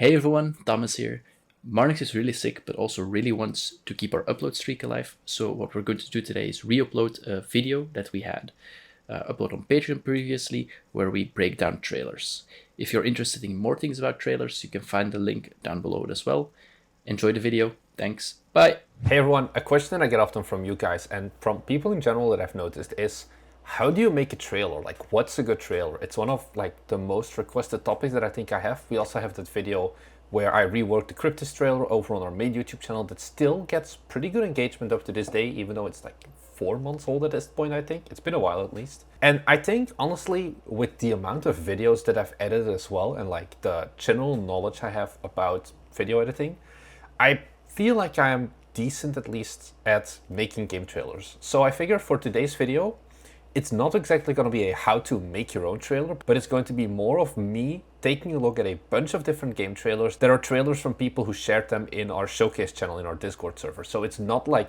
Hey everyone, Thomas here. Marnix is really sick, but also really wants to keep our upload streak alive. So what we're going to do today is re-upload a video that we had upload on Patreon previously, where we break down trailers. If you're interested in more things about trailers, you can find the link down below as well. Enjoy the video. Thanks. Bye. Hey everyone, a question that I get often from you guys and from people in general that I've noticed is, how do you make a trailer? Like, what's a good trailer? It's one of the most requested topics that I think I have. We also have that video where I reworked the Cryptis trailer over on our main YouTube channel that still gets pretty good engagement up to this day, even though it's 4 months old at this point, I think. It's been a while at least. And I think, honestly, with the amount of videos that I've edited as well and the general knowledge I have about video editing, I feel like I am decent at least at making game trailers. So I figure for today's video, it's not exactly going to be a how to make your own trailer, but it's going to be more of me taking a look at a bunch of different game trailers. There are trailers from people who shared them in our showcase channel in our Discord server. So it's not like,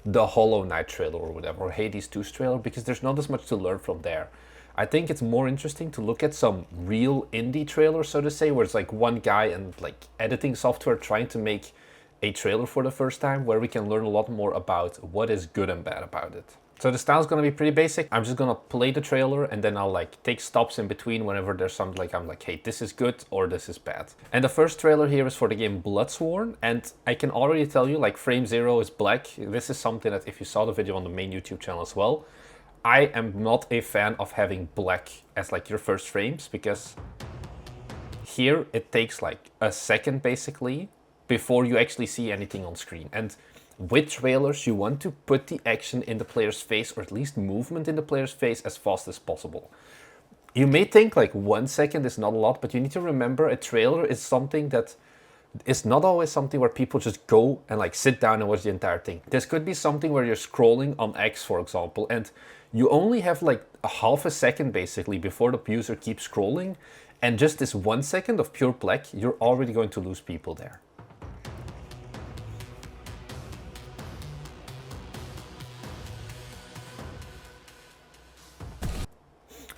the Hollow Knight trailer or whatever, or Hades 2's trailer, because there's not as much to learn from there. I think it's more interesting to look at some real indie trailers, so to say, where it's one guy and editing software trying to make a trailer for the first time, where we can learn a lot more about what is good and bad about it. So the style's gonna be pretty basic. I'm just gonna play the trailer and then I'll take stops in between whenever there's something I'm hey, this is good or this is bad. And the first trailer here is for the game Bloodsworn, and I can already tell you frame 0 is black. This is something that if you saw the video on the main YouTube channel as well, I am not a fan of having black as your first frames, because here it takes a second basically before you actually see anything on screen. And with trailers, you want to put the action in the player's face, or at least movement in the player's face, as fast as possible. You may think 1 second is not a lot, but you need to remember a trailer is something that is not always something where people just go and sit down and watch the entire thing. This could be something where you're scrolling on X, for example, and you only have a half a second basically before the user keeps scrolling, and just this 1 second of pure black, you're already going to lose people there.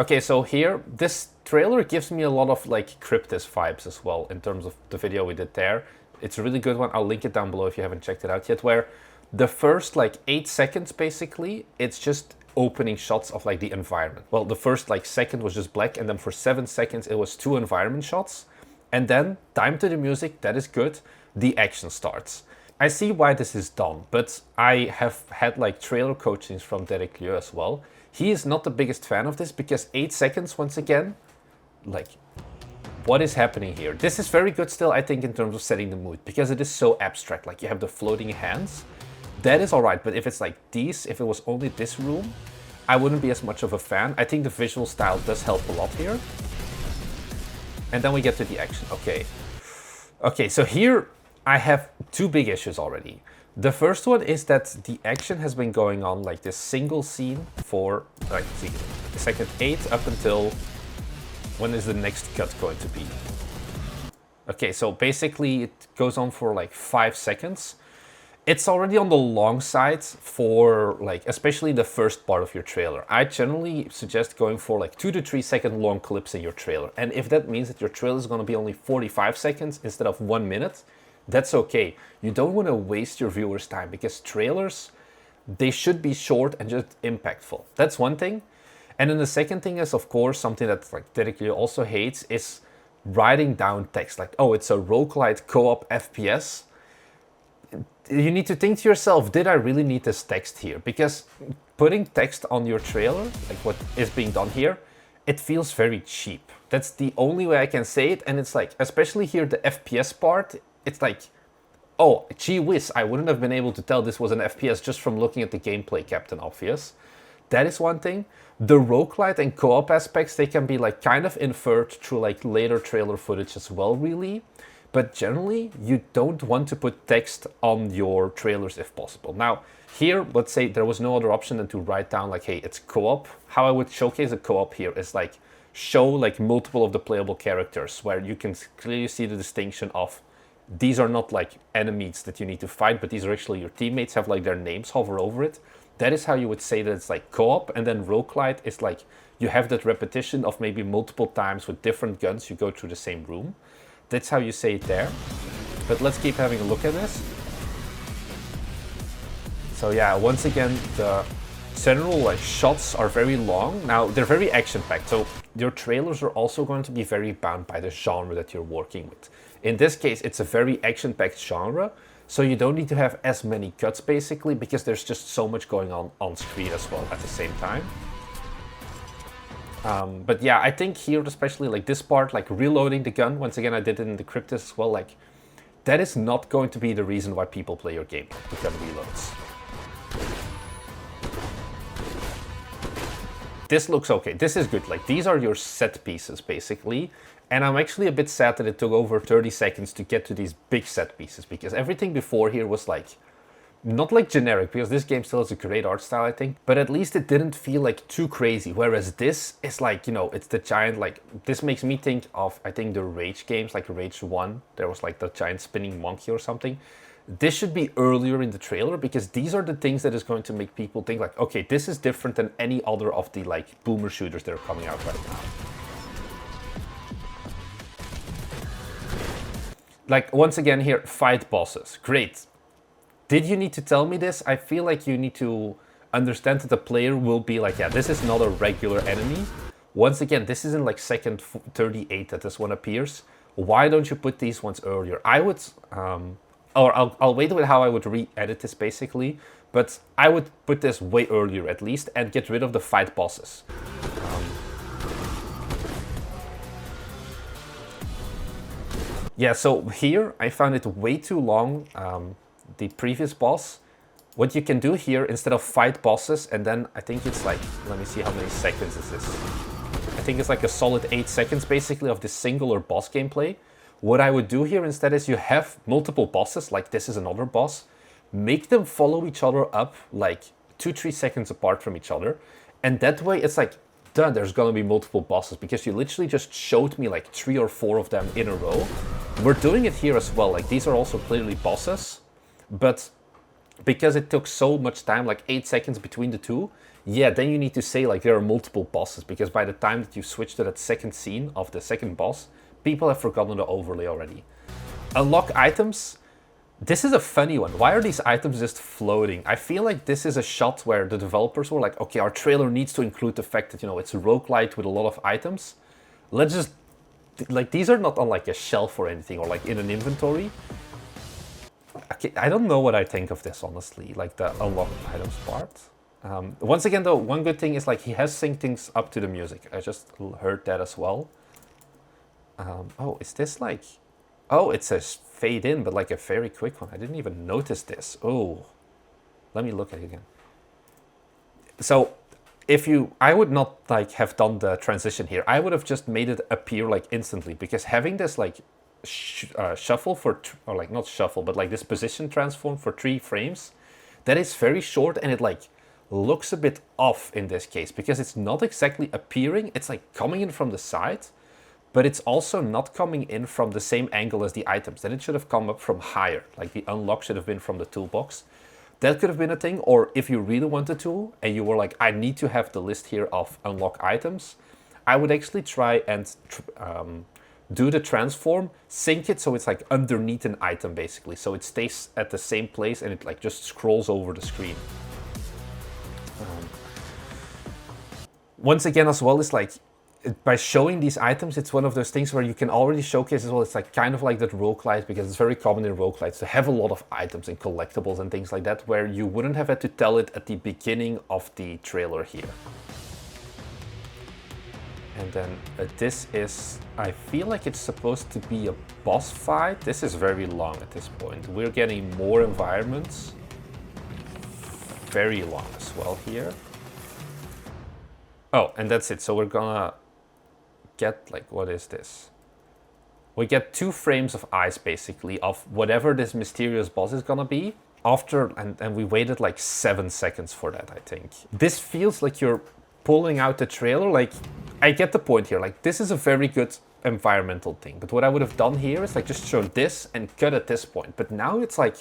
Okay, so here, this trailer gives me a lot of Cryptis vibes as well in terms of the video we did there. It's a really good one. I'll link it down below if you haven't checked it out yet, where the first 8 seconds basically, it's just opening shots of the environment. Well, the first second was just black, and then for 7 seconds it was 2 environment shots. And then, time to the music, that is good, the action starts. I see why this is done, but I have had trailer coachings from Derek Lieu as well. He is not the biggest fan of this because 8 seconds, once again, what is happening here? This is very good still, I think, in terms of setting the mood, because it is so abstract. You have the floating hands, that is alright, but if it's if it was only this room, I wouldn't be as much of a fan. I think the visual style does help a lot here. And then we get to the action, okay. Okay, so here I have 2 big issues already. The first one is that the action has been going on this single scene for second 8 up until when is the next cut going to be. Okay, so basically it goes on for 5 seconds. It's already on the long side for especially the first part of your trailer. I generally suggest going for 2 to 3 second long clips in your trailer. And if that means that your trailer is going to be only 45 seconds instead of 1 minute, that's okay. You don't want to waste your viewers' time, because trailers, they should be short and just impactful. That's one thing. And then the second thing is, of course, something that Derek Lieu also hates, is writing down text. Oh, it's a roguelite co-op FPS. You need to think to yourself, did I really need this text here? Because putting text on your trailer, what is being done here, it feels very cheap. That's the only way I can say it. And it's especially here, the FPS part, it's oh, gee whiz, I wouldn't have been able to tell this was an FPS just from looking at the gameplay, Captain Obvious. That is one thing. The roguelite and co-op aspects, they can be kind of inferred through later trailer footage as well, really. But generally, you don't want to put text on your trailers if possible. Now, here, let's say there was no other option than to write down hey, it's co-op. How I would showcase a co-op here is show multiple of the playable characters, where you can clearly see the distinction of these are not enemies that you need to fight, but these are actually your teammates, have their names hover over it. That is how you would say that it's co-op. And then roguelite is you have that repetition of maybe multiple times with different guns, you go through the same room. That's how you say it there. But let's keep having a look at this. So yeah, once again, the general like shots are very long. Now, they're very action-packed, so your trailers are also going to be very bound by the genre that you're working with. In this case, it's a very action-packed genre, so you don't need to have as many cuts, basically, because there's just so much going on screen as well at the same time. But yeah, I think here, especially like this part, like reloading the gun, once again, I did it in the Cryptis as well, like, that is not going to be the reason why people play your game, the gun reloads. This looks okay, this is good, like these are your set pieces basically, and I'm actually a bit sad that it took over 30 seconds to get to these big set pieces, because everything before here was like, not like generic, because this game still has a great art style I think, but at least it didn't feel like too crazy, whereas this is like, you know, it's the giant, like, this makes me think of, I think the Rage games, like Rage 1, there was like the giant spinning monkey or something. This should be earlier in the trailer, because these are the things that is going to make people think like, okay, this is different than any other of the like boomer shooters that are coming out right now. Like, once again here, fight bosses, great. Did you need to tell me this? I feel like you need to understand that the player will be like, yeah, this is not a regular enemy. Once again, this is in like second 38 that this one appears. Why don't you put these ones earlier? I would... or I'll wait with how I would re-edit this basically, but I would put this way earlier at least and get rid of the fight bosses. Yeah, so here I found it way too long, the previous boss. What you can do here, instead of fight bosses, and then I think it's like, let me see how many seconds is this. I think it's like a solid 8 seconds basically of this singular boss gameplay. What I would do here instead is you have multiple bosses, like this is another boss, make them follow each other up like 2-3 seconds apart from each other, and that way it's like, done, there's gonna be multiple bosses, because you literally just showed me like 3 or 4 of them in a row. We're doing it here as well, like these are also clearly bosses, but because it took so much time, like 8 seconds between the two, yeah, then you need to say like there are multiple bosses, because by the time that you switch to that second scene of the second boss, people have forgotten the overlay already. Unlock items. This is a funny one. Why are these items just floating? I feel like this is a shot where the developers were like, okay, our trailer needs to include the fact that, you know, it's a roguelite with a lot of items. Let's just, like, these are not on like a shelf or anything, or like in an inventory. Okay, I don't know what I think of this, honestly, like the unlock items part. Once again, though, one good thing is like he has synced things up to the music. I just heard that as well. Oh, is this like... Oh, it says fade in, but like a very quick one. I didn't even notice this. Oh, let me look at it again. So, if you... I would not like have done the transition here. I would have just made it appear like instantly, because having this like shuffle for... Or like not shuffle, but like this position transform for 3 frames, that is very short, and it like looks a bit off in this case, because it's not exactly appearing. It's like coming in from the side, but it's also not coming in from the same angle as the items. Then it should have come up from higher, like the unlock should have been from the toolbox. That could have been a thing, or if you really wanted to, and you were like, I need to have the list here of unlock items, I would actually try and do the transform, sync it so it's like underneath an item basically, so it stays at the same place and it like just scrolls over the screen. Once again as well, it's like, by showing these items, it's one of those things where you can already showcase as well. It's like kind of like that roguelite, because it's very common in roguelites to have a lot of items and collectibles and things like that, where you wouldn't have had to tell it at the beginning of the trailer here. And then this is, I feel like it's supposed to be a boss fight. This is very long at this point. We're getting more environments. Very long as well here. Oh, and that's it. So we're gonna get like, what is this? We get 2 frames of eyes basically of whatever this mysterious boss is gonna be. After, and we waited like 7 seconds for that, I think. This feels like you're pulling out the trailer. Like, I get the point here. Like, this is a very good environmental thing. But what I would have done here is like just show this and cut at this point. But now it's like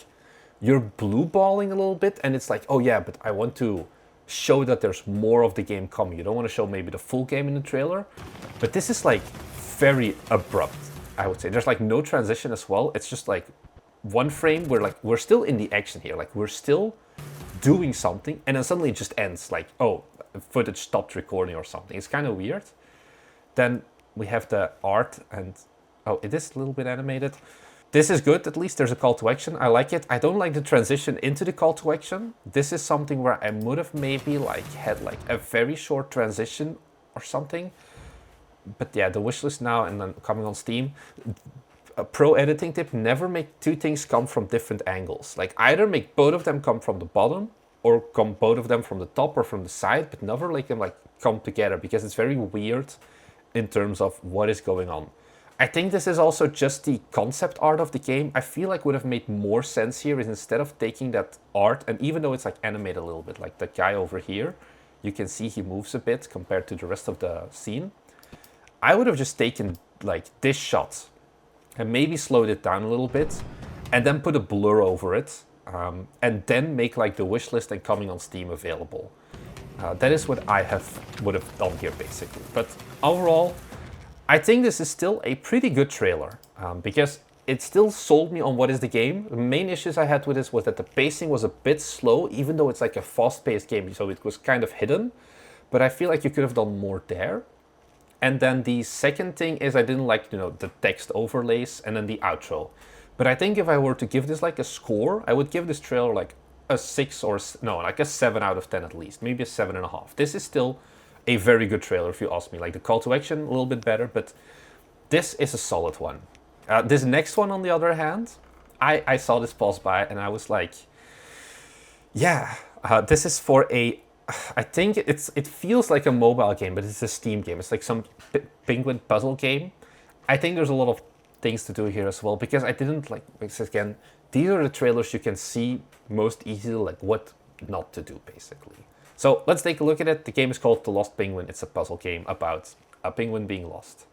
you're blue balling a little bit, and it's like, oh yeah, but I want to show that there's more of the game coming. You don't want to show maybe the full game in the trailer, but this is like very abrupt. I would say. There's like no transition as well. It's just like one frame where like we're still in the action here. Like we're still doing something, and then suddenly it just ends. Like, oh, footage stopped recording or something. It's kind of weird. Then we have the art, and oh, it is a little bit animated. This is good, at least there's a call to action. I like it. I don't like the transition into the call to action. This is something where I would have maybe like had like a very short transition or something. But yeah, the wishlist now and then coming on Steam. A pro editing tip, never make two things come from different angles. Like either make both of them come from the bottom or come both of them from the top or from the side, but never make them like come together because it's very weird in terms of what is going on. I think this is also just the concept art of the game. I feel like would have made more sense here is instead of taking that art, and even though it's like animated a little bit, like that guy over here, you can see he moves a bit compared to the rest of the scene. I would have just taken like this shot and maybe slowed it down a little bit and then put a blur over it and then make like the wish list and coming on Steam available. That is what I would have done here basically. But overall, I think this is still a pretty good trailer because it still sold me on what is the game. The main issues I had with this was that the pacing was a bit slow, even though it's like a fast-paced game, so it was kind of hidden. But I feel like you could have done more there. And then the second thing is I didn't like, the text overlays and then the outro. But I think if I were to give this like a score, I would give this trailer like a 6 or no, like a 7 out of 10 at least, maybe a 7.5. This is still a very good trailer if you ask me. Like the call to action a little bit better, but this is a solid one. This next one on the other hand, I saw this pass by and I was like, yeah, this is for I think it feels like a mobile game, but it's a Steam game. It's like some penguin puzzle game. I think there's a lot of things to do here as well because I didn't like, because again, these are the trailers you can see most easily like what not to do basically. So let's take a look at it. The game is called The Lost Penguin. It's a puzzle game about a penguin being lost.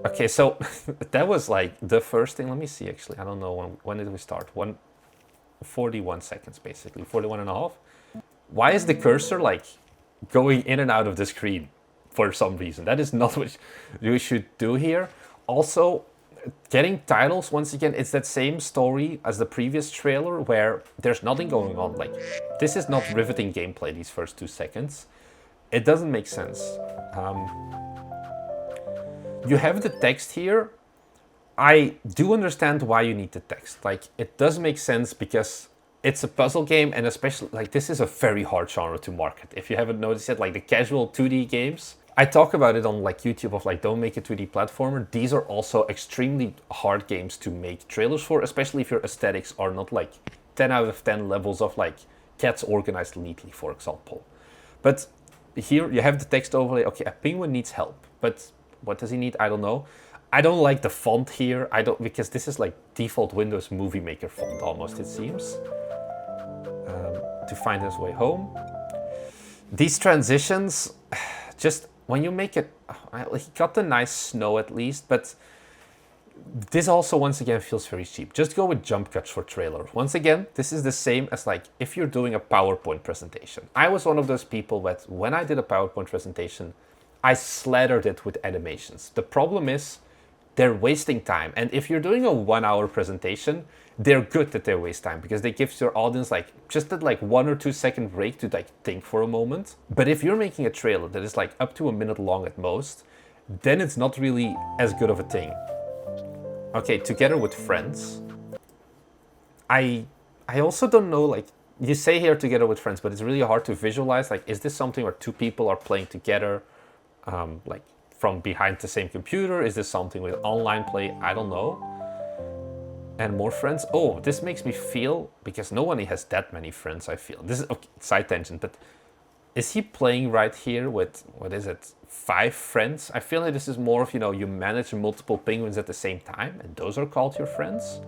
Okay, so that was like the first thing. Let me see actually. I don't know when did we start? 41 seconds basically, 41 and a half. Why is the cursor like going in and out of the screen for some reason? That is not what you should do here. Also, getting titles, once again, it's that same story as the previous trailer where there's nothing going on. Like, this is not riveting gameplay, these first 2 seconds. It doesn't make sense. You have the text here. I do understand why you need the text. Like, it does make sense because it's a puzzle game, and especially, like, this is a very hard genre to market. If you haven't noticed yet, like, the casual 2D games, I talk about it on like YouTube of like, don't make a 2D platformer. These are also extremely hard games to make trailers for, especially if your aesthetics are not like 10 out of 10 levels of like cats organized neatly, for example. But here you have the text overlay. Okay, a penguin needs help, but what does he need? I don't know. I don't like the font here. Because this is like default Windows Movie Maker font almost, it seems. To find his way home. These transitions, just when you make it, he got the nice snow at least, but this also once again feels very cheap. Just go with jump cuts for trailer. Once again, this is the same as like if you're doing a PowerPoint presentation. I was one of those people that when I did a PowerPoint presentation, I slathered it with animations. The problem is they're wasting time. And if you're doing a 1 hour presentation, they're good that they waste time because they give your audience like just that like 1 or 2 second break to like think for a moment. But if you're making a trailer that is like up to a minute long at most, then it's not really as good of a thing. Okay, Together with Friends. I also don't know, like you say here Together with Friends, but it's really hard to visualize. Like, is this something where 2 people are playing together, like from behind the same computer? Is this something with online play? I don't know. And more friends. Oh, this makes me feel, because no one has that many friends, I feel. This is, okay, side tangent, but is he playing right here with, what is it, 5 friends? I feel like this is more of, you manage multiple penguins at the same time, and those are called your friends.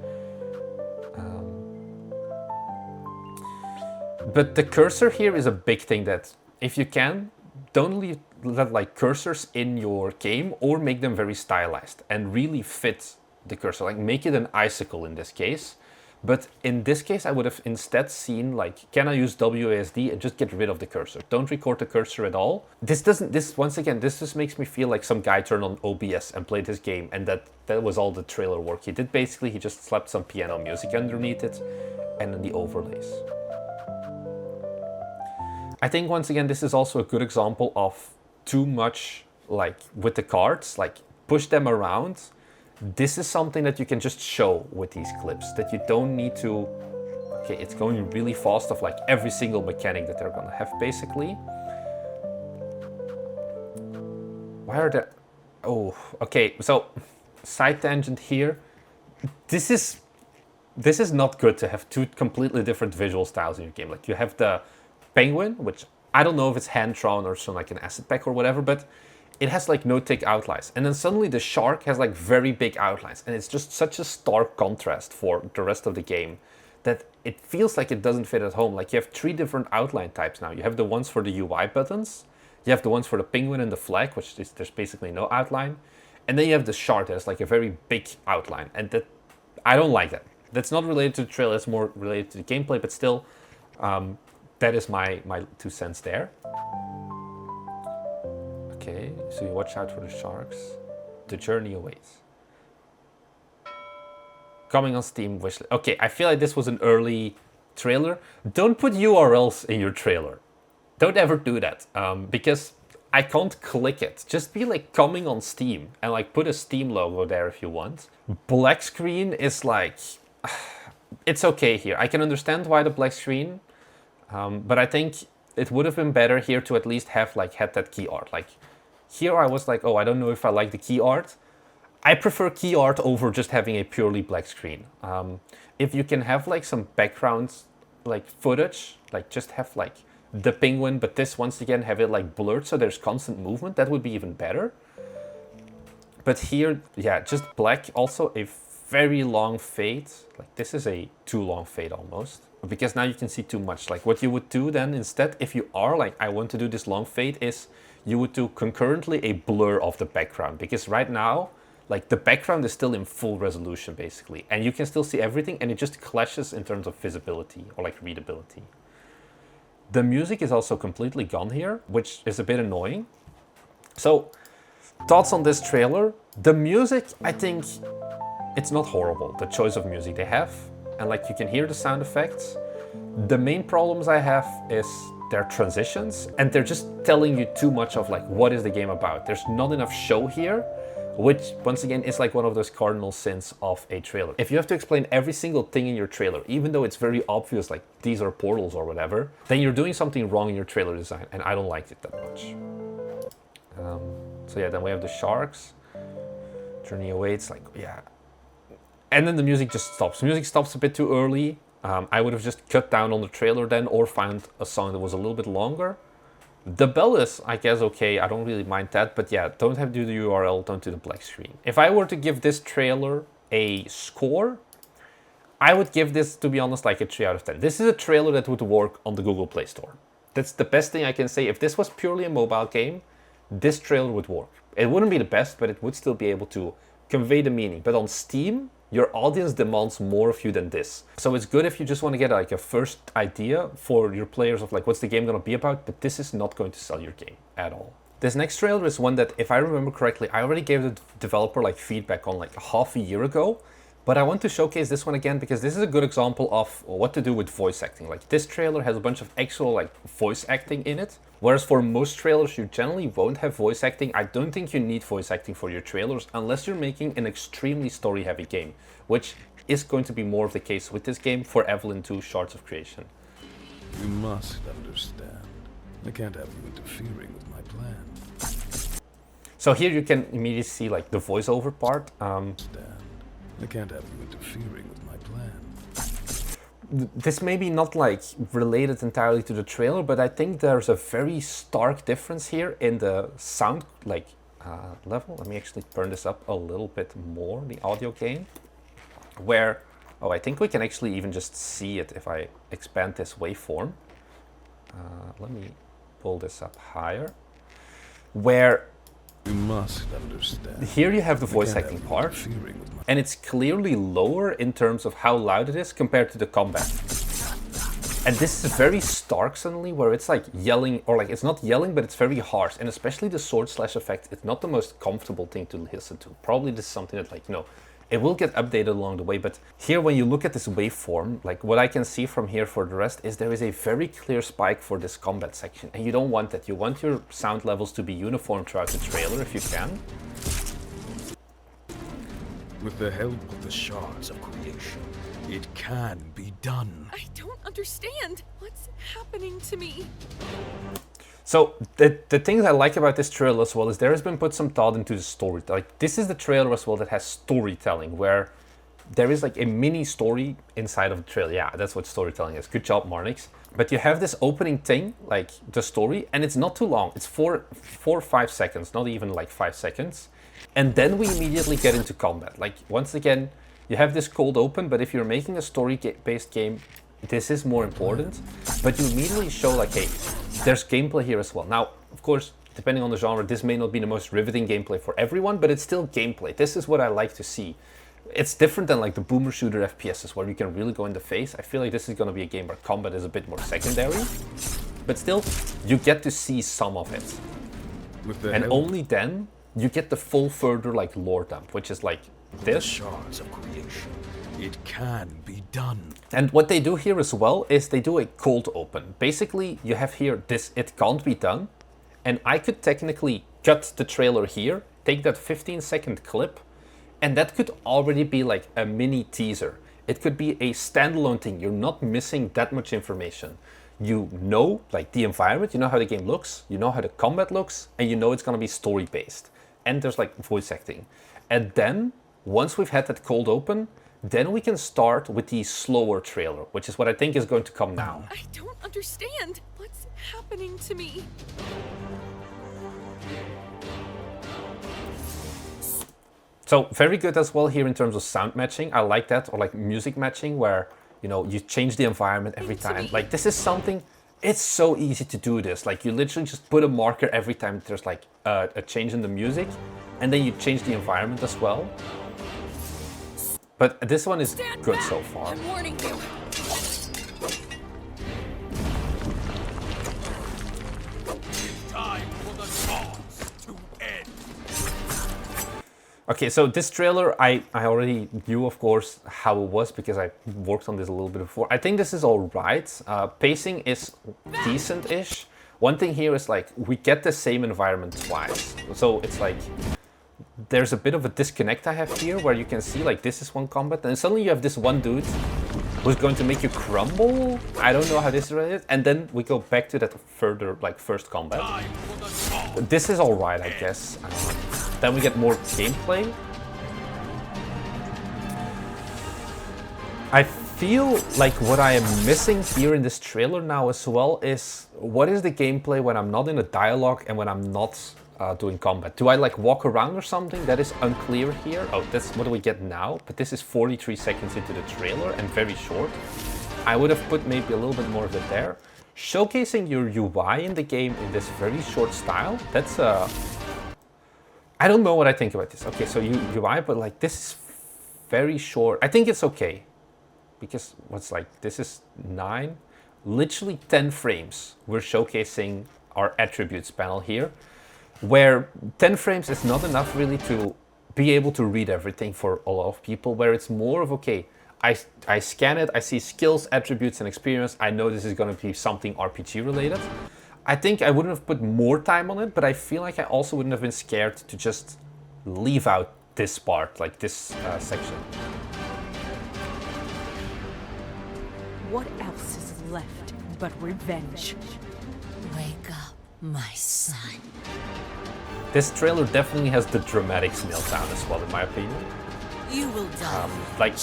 But the cursor here is a big thing that, if you can, don't let like cursors in your game or make them very stylized and really fit the cursor. Like make it an icicle in this case, But in this case, I would have instead seen like, can I use WASD and just get rid of the cursor? Don't record the cursor at all. This once again, this just makes me feel like some guy turned on OBS and played his game, and that was all the trailer work he did. Basically, he just slapped some piano music underneath it and then the overlays. I think once again, this is also a good example of too much like with the cards, like push them around. This is something that you can just show with these clips, that you don't need to, okay, it's going really fast of like every single mechanic that they're gonna have basically. Why are there, oh, okay, so side tangent here. This is not good to have two completely different visual styles in your game. Like you have the penguin, which I don't know if it's hand drawn or some like an acid pack or whatever, but it has like no thick outlines. And then suddenly the shark has like very big outlines, and it's just such a stark contrast for the rest of the game that it feels like it doesn't fit at home. Like you have 3 different outline types now. You have the ones for the UI buttons, you have the ones for the penguin and the flag, which is, there's basically no outline, and then you have the shark that has like a very big outline, and that I don't like that. That's not related to the trailer, it's more related to the gameplay, but still, that is my 2 cents there. Okay, so you watch out for the sharks. The journey awaits. Coming on Steam wishlist. Okay, I feel like this was an early trailer. Don't put URLs in your trailer. Don't ever do that, because I can't click it. Just be like coming on Steam and like put a Steam logo there if you want. Black screen is like, it's okay here. I can understand why the black screen, but I think it would have been better here to at least have like had that key art. Like here I was like, oh, I don't know if I like the key art. I prefer key art over just having a purely black screen. If you can have like some background like footage, like just have like the penguin, but this once again have it like blurred so there's constant movement, that would be even better. But here, yeah, just black. Also a very long fade. Like this is a too long fade almost, because now you can see too much. Like what you would do then instead, if you are like, I want to do this long fade, is you would do concurrently a blur of the background, because right now, like the background is still in full resolution basically, and you can still see everything, and it just clashes in terms of visibility or like readability. The music is also completely gone here, which is a bit annoying. So, thoughts on this trailer? The music, I think, it's not horrible, the choice of music they have, and like you can hear the sound effects. The main problems I have is their transitions, and they're just telling you too much of like, what is the game about? There's not enough show here, which once again is like one of those cardinal sins of a trailer. If you have to explain every single thing in your trailer, even though it's very obvious like these are portals or whatever, then you're doing something wrong in your trailer design, and I don't like it that much. So yeah, then we have the sharks. Journey awaits, like, yeah. And then the music just stops. Music stops a bit too early. I would have just cut down on the trailer then, or found a song that was a little bit longer. The bell is, I guess, okay, I don't really mind that, but yeah, don't have to do the URL, don't do the black screen. If I were to give this trailer a score, I would give this, to be honest, like a 3 out of 10. This is a trailer that would work on the Google Play Store. That's the best thing I can say. If this was purely a mobile game, this trailer would work. It wouldn't be the best, but it would still be able to convey the meaning. But on Steam, your audience demands more of you than this. So it's good if you just want to get like a first idea for your players of like, what's the game going to be about, but this is not going to sell your game at all. This next trailer is one that, if I remember correctly, I already gave the developer like feedback on like half a year ago, but I want to showcase this one again because this is a good example of what to do with voice acting. Like this trailer has a bunch of actual like voice acting in it, whereas for most trailers you generally won't have voice acting. I don't think you need voice acting for your trailers unless you're making an extremely story heavy game, which is going to be more of the case with this game for Evelyn 2 Shards of Creation. You must understand. I can't have you interfering with my plans. So here you can immediately see like the voiceover part. I can't have you interfering with my plans. This may be not like related entirely to the trailer, but I think there's a very stark difference here in the sound like level. Let me actually turn this up a little bit more, the audio gain, where, oh, I think we can actually even just see it if I expand this waveform. Let me pull this up higher, where you must understand. Here you have the voice acting part, And it's clearly lower in terms of how loud it is compared to the combat. And this is very stark suddenly, where it's like yelling, or like it's not yelling, but it's very harsh. And especially the sword slash effect, it's not the most comfortable thing to listen to. Probably this is something that, like, you know, it will get updated along the way. But here, when you look at this waveform, like what I can see from here for the rest is there is a very clear spike for this combat section. And you don't want that. You want your sound levels to be uniform throughout the trailer if you can. With the help of the shards of creation, it can be done. I don't understand. What's happening to me? So the things I like about this trailer as well is there has been put some thought into the story. Like, this is the trailer as well that has storytelling, where there is like a mini story inside of the trailer. Yeah, that's what storytelling is. Good job, Marnix. But you have this opening thing, like the story, and it's not too long. It's 4 or 5 seconds, not even like 5 seconds. And then we immediately get into combat. Like, once again, you have this cold open, but if you're making a story-based game, this is more important. But you immediately show, like, hey, there's gameplay here as well. Now, of course, depending on the genre, this may not be the most riveting gameplay for everyone, but it's still gameplay. This is what I like to see. It's different than like the boomer shooter FPSs where you can really go in the face. I feel like this is going to be a game where combat is a bit more secondary, but still, you get to see some of it. And only then you get the full further like lore dump, which is like this. Shards of creation. It can be done. And what they do here as well is they do a cold open. Basically, you have here this "it can't be done," and I could technically cut the trailer here, take that 15-second clip, and that could already be like a mini teaser. It could be a standalone thing. You're not missing that much information. You know, like, the environment, you know how the game looks, you know how the combat looks, and you know it's gonna be story-based. And there's like voice acting. And then, once we've had that cold open, then we can start with the slower trailer, which is what I think is going to come now. I don't understand. What's happening to me? So very good as well here in terms of sound matching. I like that, or like music matching, where, you know, you change the environment every time. Like, this is something, it's so easy to do this. Like, you literally just put a marker every time there's like a change in the music, and then you change the environment as well. But this one is good so far. I'm warning you. Time for the shards to end. Okay, so this trailer, I already knew, of course, how it was because I worked on this a little bit before. I think this is all right. Pacing is decent-ish. One thing here is, like, we get the same environment twice. So it's like, there's a bit of a disconnect I have here where you can see, like, this is one combat, and suddenly you have this one dude who's going to make you crumble. I don't know how this is related. And then we go back to that further, like, first combat. This is all right, I guess. Then we get more gameplay. I feel like what I am missing here in this trailer now as well is, what is the gameplay when I'm not in a dialogue and when I'm not doing combat? Do I like walk around or something? That is unclear here. Oh, that's what do we get now? But this is 43 seconds into the trailer and very short. I would have put maybe a little bit more of it there. Showcasing your UI in the game in this very short style, that's I don't know what I think about this. Okay, so UI, but like, this is very short. I think it's okay. Because what's like, this is 9, literally 10 frames. We're showcasing our attributes panel here, where 10 frames is not enough really to be able to read everything for a lot of people, where it's more of, okay, I scan it, I see skills, attributes, and experience. I know this is going to be something RPG related. I think I wouldn't have put more time on it, but I feel like I also wouldn't have been scared to just leave out this part, like this section. What else is left but revenge? Wake up, my son. This trailer definitely has the dramatic snail sound as well, in my opinion. You will die. Like,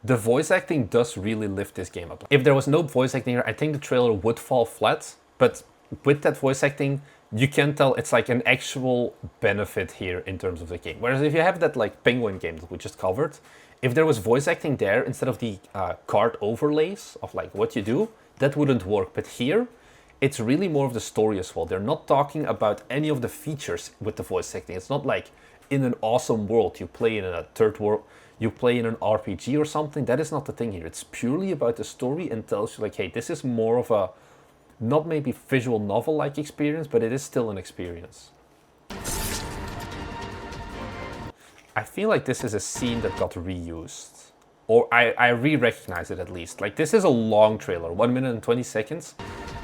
the voice acting does really lift this game up. If there was no voice acting here, I think the trailer would fall flat, but with that voice acting, you can tell it's like an actual benefit here in terms of the game. Whereas if you have that like Penguin game that we just covered, if there was voice acting there instead of the card overlays of like what you do, that wouldn't work. But here, it's really more of the story as well. They're not talking about any of the features with the voice acting. It's not like in an awesome world. You play in a third world, you play in an RPG or something. That is not the thing here. It's purely about the story and tells you like, hey, this is more of a, not maybe visual novel-like experience, but it is still an experience. I feel like this is a scene that got reused. Or I re-recognize it at least. Like, this is a long trailer, 1 minute and 20 seconds.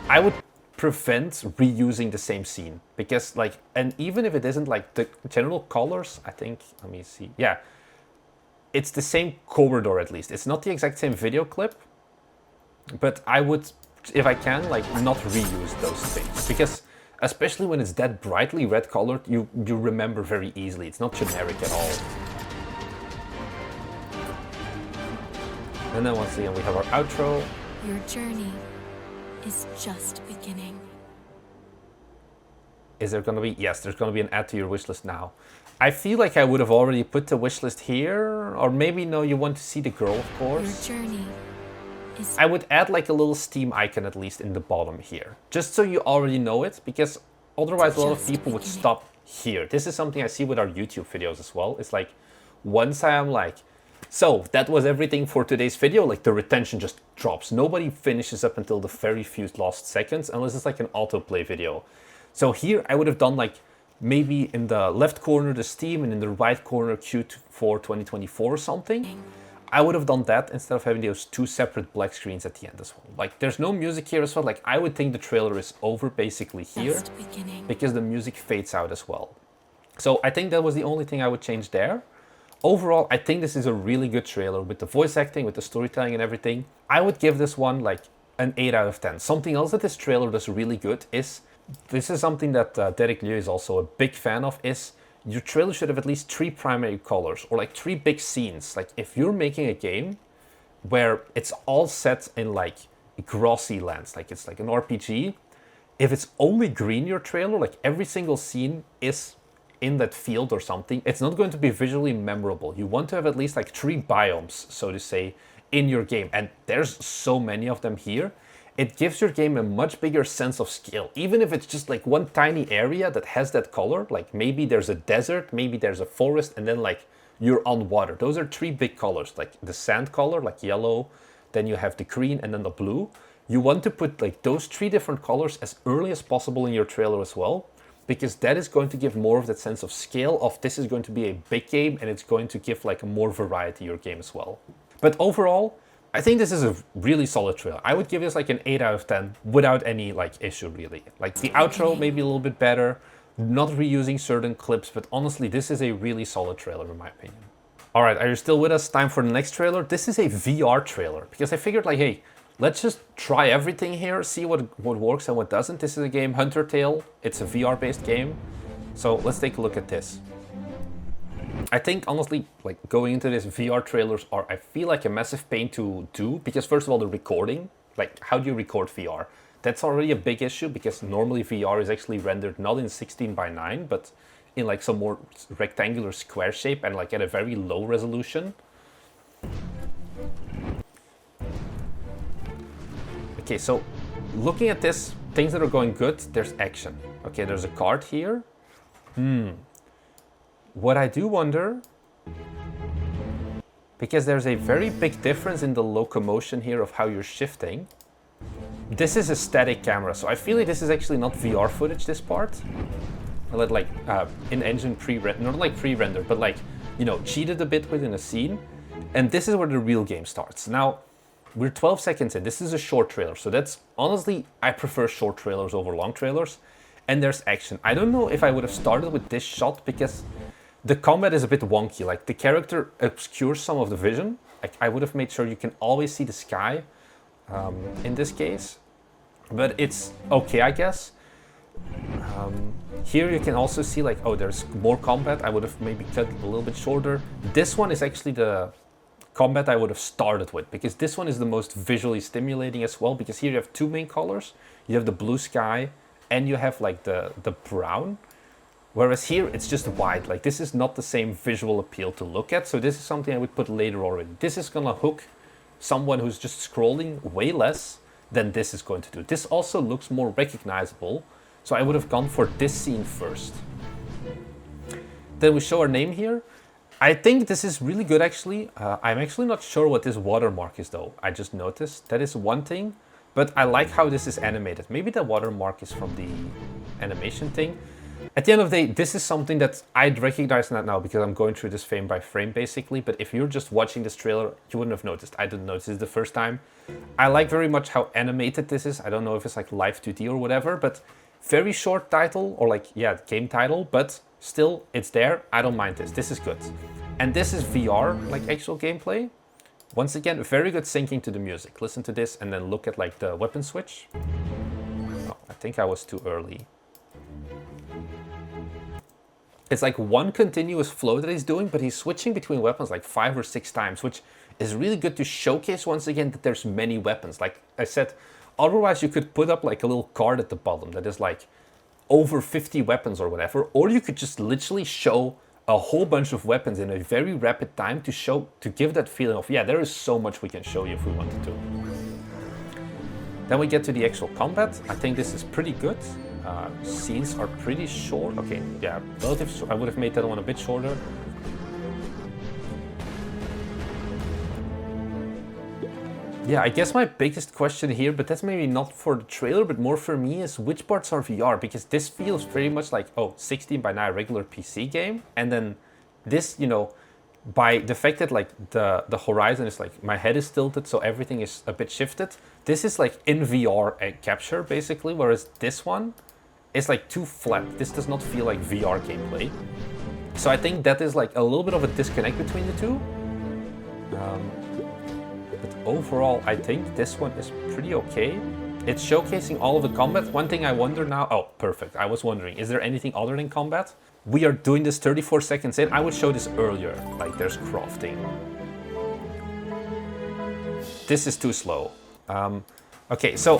I would prevent reusing the same scene. Because, like, and even if it isn't, like, the general colors, I think, let me see. Yeah, it's the same corridor at least. It's not the exact same video clip. But I would, if I can, like, not reuse those things. Because, especially when it's that brightly red colored, you remember very easily. It's not generic at all. And then once again we have our outro. Your journey is just beginning. Is there gonna be, yes, there's gonna be an add to your wishlist now. I feel like I would have already put the wishlist here, or maybe no, you want to see the girl, of course. Your journey is... I would add like a little Steam icon at least in the bottom here, just so you already know it, because otherwise a lot of people would stop here. This is something I see with our YouTube videos as well. It's like, once I am like, so that was everything for today's video, like the retention just drops. Nobody finishes up until the very few last seconds, unless it's like an autoplay video. So here I would have done like, maybe in the left corner the Steam and in the right corner Q4 2024 or something. I would have done that instead of having those two separate black screens at the end as well. Like, there's no music here as well. Like, I would think the trailer is over basically here because the music fades out as well. So I think that was the only thing I would change there. Overall, I think this is a really good trailer with the voice acting, with the storytelling and everything. I would give this one like an 8 out of 10. Something else that this trailer does really good is, this is something that Derek Liu is also a big fan of, is your trailer should have at least 3 primary colors or like 3 big scenes. Like, if you're making a game where it's all set in like grassy lands, like it's like an RPG, if it's only green, your trailer, like every single scene is in that field or something, it's not going to be visually memorable. You want to have at least like 3 biomes, so to say, in your game. And there's so many of them here. It gives your game a much bigger sense of scale. Even if it's just like one tiny area that has that color, like maybe there's a desert, maybe there's a forest, and then like you're on water. Those are 3 big colors, like the sand color, like yellow, then you have the green and then the blue. You want to put like those 3 different colors as early as possible in your trailer as well, because that is going to give more of that sense of scale of this is going to be a big game, and it's going to give like more variety to your game as well. But overall, I think this is a really solid trailer. I would give this like an 8 out of 10 without any like issue really. Like the outro maybe a little bit better, not reusing certain clips, but honestly this is a really solid trailer in my opinion. Alright, are you still with us? Time for the next trailer. This is a VR trailer because I figured like, hey, let's just try everything here, see what works and what doesn't. This is a game, Hunter Tale. It's a VR based game. So let's take a look at this. I think honestly, like going into this, VR trailers are, I feel like, a massive pain to do, because first of all, the recording, like how do you record VR? That's already a big issue because normally VR is actually rendered not in 16:9, but in like some more rectangular square shape and like at a very low resolution. Okay, so looking at this, things that are going good, there's action. Okay, there's a card here. What I do wonder, because there's a very big difference in the locomotion here of how you're shifting. This is a static camera, so I feel like this is actually not VR footage, this part. I let like in-engine pre-render, not like pre-rendered, but like, you know, cheated a bit within a scene. And this is where the real game starts. Now, we're 12 seconds in. This is a short trailer, so that's, honestly, I prefer short trailers over long trailers. And there's action. I don't know if I would have started with this shot because the combat is a bit wonky. Like, the character obscures some of the vision. Like, I would have made sure you can always see the sky in this case. But it's okay, I guess. Here you can also see like, oh, there's more combat. I would have maybe cut it a little bit shorter. This one is actually the combat I would have started with, because this one is the most visually stimulating as well, because here you have 2 main colors. You have the blue sky and you have like the brown. Whereas here it's just white. Like, this is not the same visual appeal to look at. So this is something I would put later already. This is gonna hook someone who's just scrolling way less than this is going to do. This also looks more recognizable. So I would have gone for this scene first. Then we show our name here. I think this is really good actually. I'm actually not sure what this watermark is though. I just noticed that is one thing, but I like how this is animated. Maybe the watermark is from the animation thing. At the end of the day, this is something that I'd recognize that now because I'm going through this frame by frame basically, but if you're just watching this trailer, you wouldn't have noticed. I didn't notice it the first time. I like very much how animated this is. I don't know if it's like live 2D or whatever, but very short title or like, yeah, game title, but still, it's there. I don't mind this. This is good. And this is VR, like actual gameplay. Once again, very good syncing to the music. Listen to this and then look at like the weapon switch. Oh, I think I was too early. It's like one continuous flow that he's doing, but he's switching between weapons like 5 or 6 times, which is really good to showcase once again that there's many weapons. Like I said, otherwise you could put up like a little card at the bottom that is like over 50 weapons or whatever, or you could just literally show a whole bunch of weapons in a very rapid time to give that feeling of, yeah, there is so much we can show you if we wanted to. Then we get to the actual combat. I think this is pretty good. Scenes are pretty short. Okay, yeah, relative. I would have made that one a bit shorter. Yeah, I guess my biggest question here, but that's maybe not for the trailer, but more for me, is which parts are VR? Because this feels very much like, oh, 16 by 9 regular PC game. And then this, you know, by the fact that like the horizon is like, my head is tilted, so everything is a bit shifted. This is like in VR capture, basically, whereas this one is like too flat. This does not feel like VR gameplay. So I think that is like a little bit of a disconnect between the two. But overall, I think this one is pretty okay. It's showcasing all of the combat. One thing I wonder now... Oh, perfect. I was wondering, is there anything other than combat? We are doing this 34 seconds in. I would show this earlier. Like, there's crafting. This is too slow. Okay, so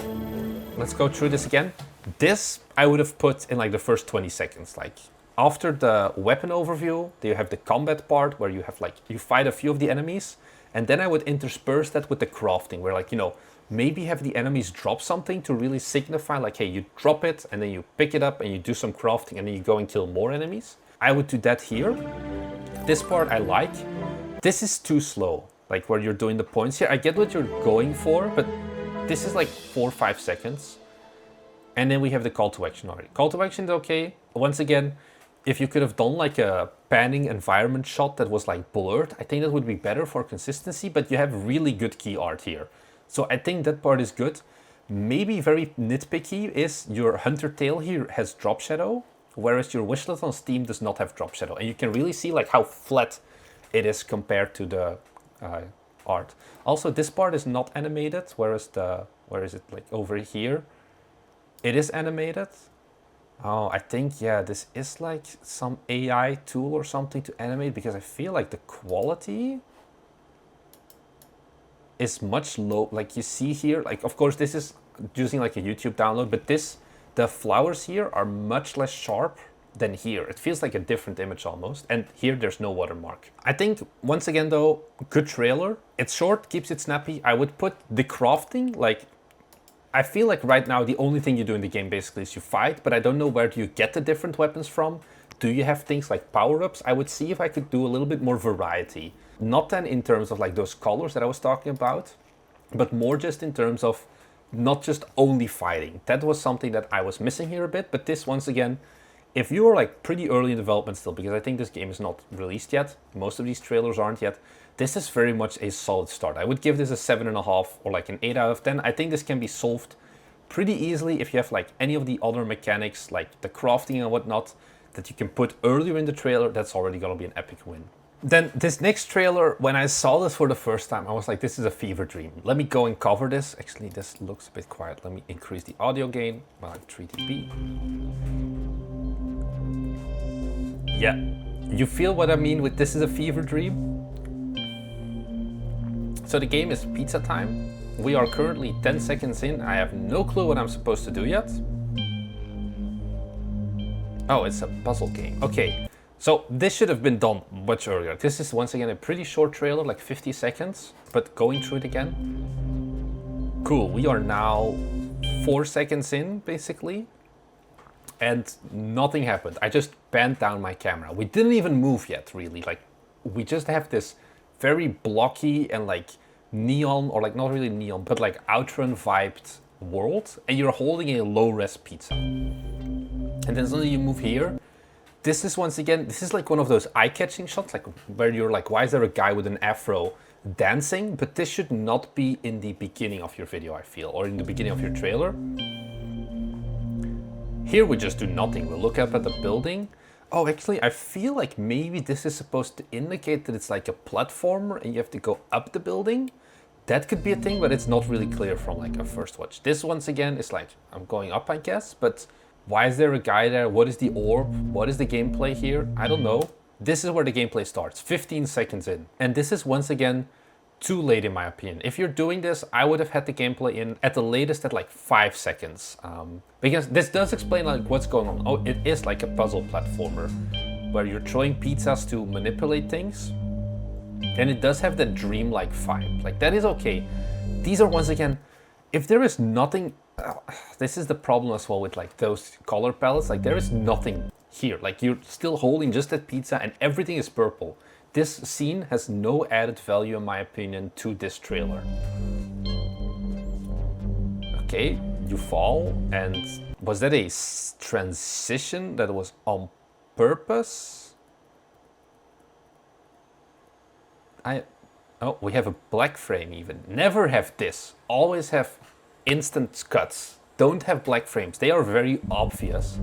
let's go through this again. This I would have put in like the first 20 seconds. Like, after the weapon overview, you have the combat part where you have like, you fight a few of the enemies. And then I would intersperse that with the crafting, where like, you know, maybe have the enemies drop something to really signify like, hey, you drop it and then you pick it up and you do some crafting and then you go and kill more enemies. I would do that here. This part I like. This is too slow, like where you're doing the points here. I get what you're going for, but this is like 4 or 5 seconds. And then we have the call to action already. Call to action is okay. Once again, if you could have done like a panning environment shot that was like blurred, I think that would be better for consistency, but you have really good key art here. So I think that part is good. Maybe very nitpicky is your Hunter Tail here has drop shadow, whereas your wishlet on Steam does not have drop shadow. And you can really see like how flat it is compared to the art. Also, this part is not animated, whereas where is it, like over here? It is animated. Oh, I think, yeah, this is like some AI tool or something to animate, because I feel like the quality is much low. Like you see here, like, of course, this is using like a YouTube download, but the flowers here are much less sharp than here. It feels like a different image almost. And here there's no watermark. I think, once again though, good trailer. It's short, keeps it snappy. I would put the crafting, like, I feel like right now the only thing you do in the game basically is you fight, but I don't know where do you get the different weapons from. Do you have things like power-ups? I would see if I could do a little bit more variety. Not then in terms of like those colors that I was talking about, but more just in terms of not just only fighting. That was something that I was missing here a bit, but this, once again, if you are like pretty early in development still, because I think this game is not released yet, most of these trailers aren't yet, this is very much a solid start. I would give this a 7.5 or like an 8 out of 10. I think this can be solved pretty easily if you have like any of the other mechanics, like the crafting and whatnot, that you can put earlier in the trailer. That's already gonna be an epic win. Then this next trailer, when I saw this for the first time, I was like, this is a fever dream. Let me go and cover this. Actually, this looks a bit quiet. Let me increase the audio gain by 3 dB. Yeah, you feel what I mean with this is a fever dream? So the game is PizzaTime. We are currently 10 seconds in. I have no clue what I'm supposed to do yet. Oh, it's a puzzle game. Okay, so this should have been done much earlier. This is once again a pretty short trailer, like 50 seconds, but going through it again. Cool, we are now 4 seconds in, basically. and nothing happened. I just bent down my camera. We didn't even move yet, really. Like, we just have this very blocky and like neon, or like not really neon, but like Outrun vibed world, and you're holding a low-res pizza. And then suddenly you move here. This is once again, this is like one of those eye-catching shots, like where you're like, why is there a guy with an afro dancing? But this should not be in the beginning of your video, I feel, or in the beginning of your trailer. Here we just do nothing. We look up at the building. Oh, actually, I feel like maybe this is supposed to indicate that it's like a platformer and you have to go up the building. That could be a thing, but it's not really clear from like a first watch. This once again is like, I'm going up, I guess, but why is there a guy there? What is the orb? What is the gameplay here? I don't know. This is where the gameplay starts, 15 seconds in. And this is once again too late in my opinion. If you're doing this, I would have had the gameplay in at the latest at like 5 seconds. Because this does explain like what's going on. Oh, it is like a puzzle platformer where you're throwing pizzas to manipulate things. And it does have that dreamlike vibe. Like, that is okay. These are once again, if there is nothing, this is the problem as well with like those color palettes. Like, there is nothing here. Like, you're still holding just that pizza and everything is purple. This scene has no added value, in my opinion, to this trailer. Okay, you fall, and was that a transition that was on purpose? Oh, we have a black frame even. Never have this. Always have instant cuts. Don't have black frames. They are very obvious.